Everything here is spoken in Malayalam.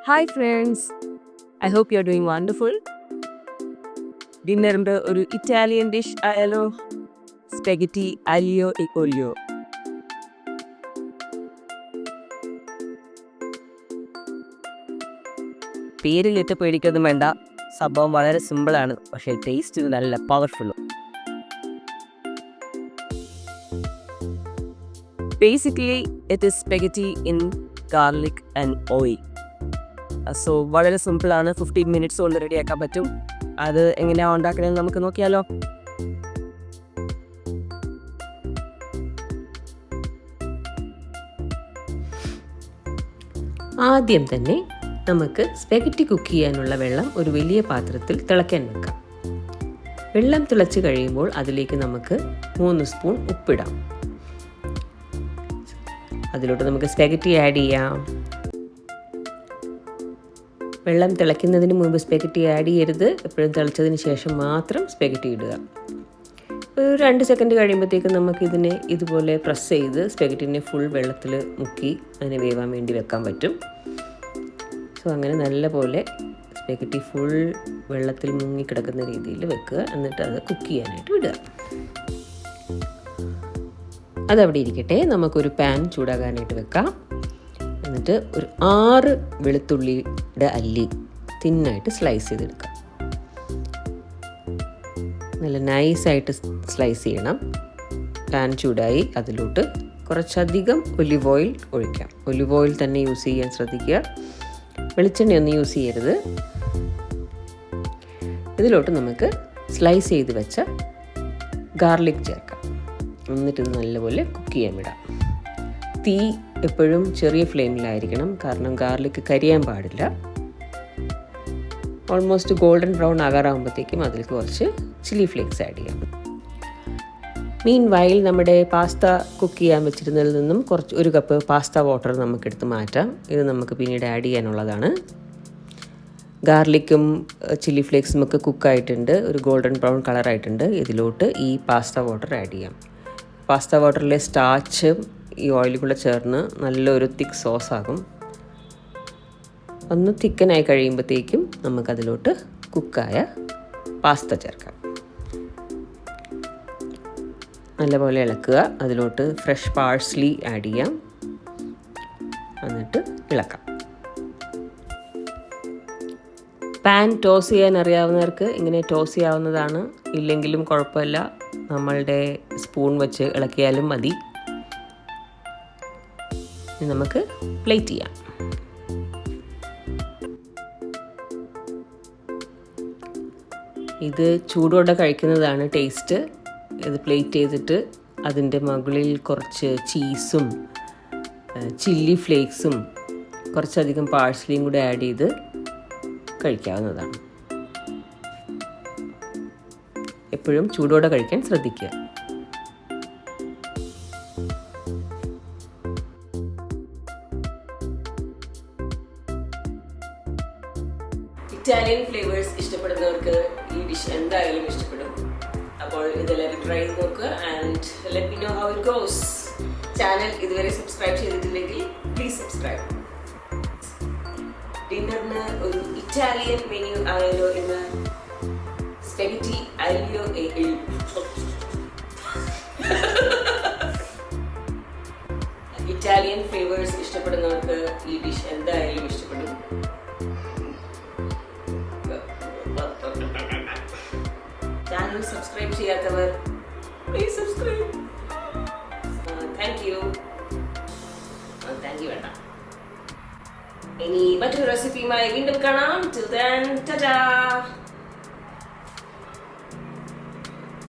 Hi friends, I hope you're doing wonderful. ഡിന്നറിൻ്റെ ഒരു ഇറ്റാലിയൻ ഡിഷ് ആയാലോ? Spaghetti aglio e olio. പേരിലിട്ട് പേടിക്കൊന്നും വേണ്ട, സംഭവം വളരെ സിമ്പിളാണ്, പക്ഷേ ടേസ്റ്റ് നല്ല പവർഫുള്ളും. Basically it is spaghetti in garlic and oil. So വളരെ സിമ്പിളാണ്, 15 minutes കൊണ്ട് റെഡിയാക്കാൻ പറ്റും. അത് എങ്ങനെയാണ് ഉണ്ടാക്കണമെന്ന് നമുക്ക് നോക്കിയാലോ. ആദ്യം തന്നെ നമുക്ക് സ്പെഗറ്റി കുക്ക് ചെയ്യാനുള്ള വെള്ളം ഒരു വലിയ പാത്രത്തിൽ തിളയ്ക്കാൻ വെക്കാം. വെള്ളം തിളച്ച് കഴിയുമ്പോൾ അതിലേക്ക് നമുക്ക് 3 സ്പൂൺ ഉപ്പിടാം. അതിലോട്ട് നമുക്ക് സ്പെഗറ്റി ആഡ് ചെയ്യാം. വെള്ളം തിളയ്ക്കുന്നതിന് മുമ്പ് സ്പെഗറ്റി ആഡ് ചെയ്യരുത്. എപ്പോഴും തിളച്ചതിന് ശേഷം മാത്രം സ്പെഗറ്റി ഇടുക. ഒരു 2 സെക്കൻഡ് കഴിയുമ്പോഴത്തേക്കും നമുക്കിതിനെ ഇതുപോലെ പ്രസ് ചെയ്ത് സ്പെഗറ്റിനെ ഫുൾ വെള്ളത്തിൽ മുക്കി അതിനെ വേവാൻ വേണ്ടി വെക്കാൻ പറ്റും. സോ അങ്ങനെ നല്ലപോലെ സ്പെഗറ്റി ഫുൾ വെള്ളത്തിൽ മുങ്ങിക്കിടക്കുന്ന രീതിയിൽ വെക്കുക. എന്നിട്ട് അത് കുക്ക് ചെയ്യാനായിട്ട് വിടുക. അതവിടെ ഇരിക്കട്ടെ. നമുക്കൊരു പാൻ ചൂടാകാനായിട്ട് വെക്കാം. എന്നിട്ട് ഒരു 6 വെളുത്തുള്ളിയുടെ അല്ലി തിന്നായിട്ട് സ്ലൈസ് ചെയ്തെടുക്കാം. നല്ല നൈസായിട്ട് സ്ലൈസ് ചെയ്യണം. പാൻ ചൂടായി അതിലോട്ട് കുറച്ചധികം ഒലിവ് ഓയിൽ ഒഴിക്കാം. ഒലിവ് ഓയിൽ തന്നെ യൂസ് ചെയ്യാൻ ശ്രദ്ധിക്കുക, വെളിച്ചെണ്ണയൊന്നും യൂസ് ചെയ്യരുത്. ഇതിലോട്ട് നമുക്ക് സ്ലൈസ് ചെയ്ത് വെച്ച ഗാർലിക് ചേർക്കാം. എന്നിട്ടിത് നല്ലപോലെ കുക്ക് ചെയ്യാൻ വിടാം. തീ എപ്പോഴും ചെറിയ ഫ്ലെയിമിലായിരിക്കണം, കാരണം ഗാർലിക് കരിയാൻ പാടില്ല. ഓൾമോസ്റ്റ് ഗോൾഡൻ ബ്രൗൺ ആകാറാകുമ്പോഴത്തേക്കും അതിൽ കുറച്ച് ചില്ലി ഫ്ലേക്സ് ആഡ് ചെയ്യാം. മീൻ വൈൽ നമ്മുടെ പാസ്ത കുക്ക് ചെയ്യാൻ വെച്ചിരുന്നതിൽ നിന്നും ഒരു കപ്പ് പാസ്ത വാട്ടർ നമുക്കെടുത്ത് മാറ്റാം. ഇത് നമുക്ക് പിന്നീട് ആഡ് ചെയ്യാനുള്ളതാണ്. ഗാർലിക്കും ചില്ലി ഫ്ലേക്സും ഒക്കെ കുക്കായിട്ടുണ്ട്, ഒരു ഗോൾഡൻ ബ്രൗൺ കളറായിട്ടുണ്ട്. ഇതിലോട്ട് ഈ പാസ്ത വാട്ടർ ആഡ് ചെയ്യാം. പാസ്ത വാട്ടറിലെ സ്റ്റാർച്ച് ഈ ഓയിലും കൂടെ ചേർന്ന് നല്ലൊരു തിക്ക് സോസ് ആകും. ഒന്ന് തിക്കനായി കഴിയുമ്പോഴത്തേക്കും നമുക്കതിലോട്ട് കുക്കായ പാസ്ത ചേർക്കാം. നല്ലപോലെ ഇളക്കുക. അതിലോട്ട് ഫ്രഷ് പാഴ്സ്ലി ആഡ് ചെയ്യാം. എന്നിട്ട് ഇളക്കാം. പാൻ ടോസ് ചെയ്യാൻ അറിയാവുന്നവർക്ക് ഇങ്ങനെ ടോസ് ചെയ്യാവുന്നതാണ്. ഇല്ലെങ്കിലും കുഴപ്പമില്ല, നമ്മളുടെ സ്പൂൺ വെച്ച് ഇളക്കിയാലും മതി. ഇനി നമുക്ക് പ്ലേറ്റ് ചെയ്യാം. ഇത് ചൂടോടെ കഴിക്കുന്നതാണ് ടേസ്റ്റ്. ഇത് പ്ലേറ്റ് ചെയ്തിട്ട് അതിൻ്റെ മുകളിൽ കുറച്ച് ചീസും ചില്ലി ഫ്ലേക്സും കുറച്ചധികം പാഴ്സ്ലിയും കൂടെ ആഡ് ചെയ്ത് കഴിക്കാവുന്നതാണ്. എപ്പോഴും ചൂടോടെ കഴിക്കാൻ ശ്രദ്ധിക്കുക. ഇറ്റാലിയൻ ഫ്ലേവേഴ്സ് ഇഷ്ടപ്പെടുന്നവർക്ക് ഈ ഡിഷ് എന്തായാലും ഇഷ്ടപ്പെടും. അപ്പോൾ ഇതെല്ലാവരും ട്രൈ ചെയ്ത് നോക്കുക. And let me know how it goes. Channel ഇതുവരെ സബ്സ്ക്രൈബ് ചെയ്തിട്ടില്ലെങ്കിൽ പ്ലീസ് സബ്സ്ക്രൈബ്. ഡിന്നറിന് ഒരു ഇറ്റാലിയൻ മെനു ആയാലോ ഇന്ന്? സ്പെഗറ്റി അലിയോ ഇറ്റാലിയൻ ഫ്ലേവേഴ്സ് ഇഷ്ടപ്പെടുന്നവർക്ക് ഈ ഡിഷ് എന്തായാലും ഇഷ്ടപ്പെടും. ചാനൽ സബ്സ്ക്രൈബ് ചെയ്യാത്തവർ പ്ലീസ് സബ്സ്ക്രൈബ്. താങ്ക് യു വേണ്ട. ഇനി മറ്റൊരു റെസിപ്പിയുമായി വീണ്ടും കാണാം. Till then, ta-da!